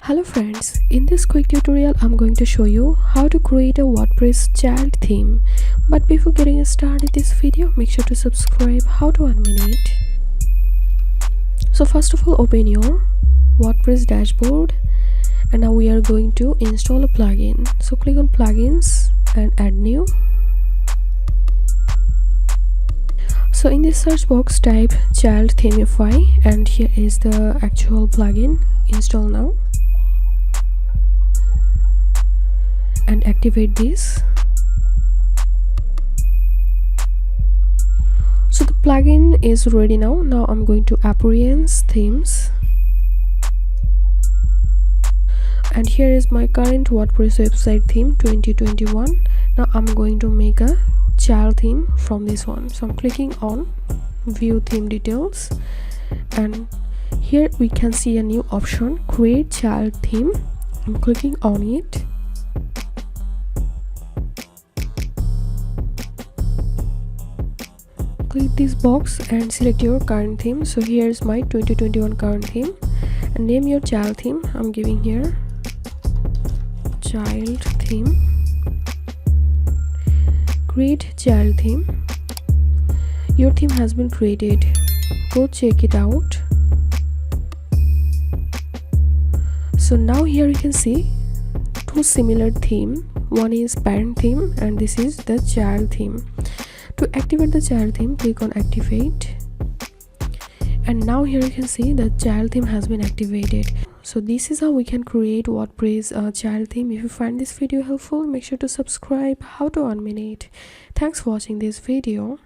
Hello friends, in this quick tutorial I'm going to show you how to create a WordPress child theme. But before getting started this video, make sure to subscribe. How to animate. So first of all, open your WordPress dashboard and now we are going to install a plugin. So click on plugins and add new. So in this search box type child themify and here is the actual plugin. Install now and activate this. So the plugin is ready now. Now I'm going to appearance themes and here is my current WordPress website theme 2021. Now I'm going to make a child theme from this one. So I'm clicking on view theme details and here we can see a new option, create child theme. I'm clicking on it. Click this box and select your current theme. So here's my 2021 current theme and name your child theme. I'm giving here child theme. Create child theme. Your theme has been created. Go check it out. So now here you can see two similar theme. One is parent theme and this is the child theme. To activate the child theme, click on activate and now here you can see the child theme has been activated. So this is how we can create WordPress child theme. If you find this video helpful, make sure to subscribe. How to animate. Thanks for watching this video.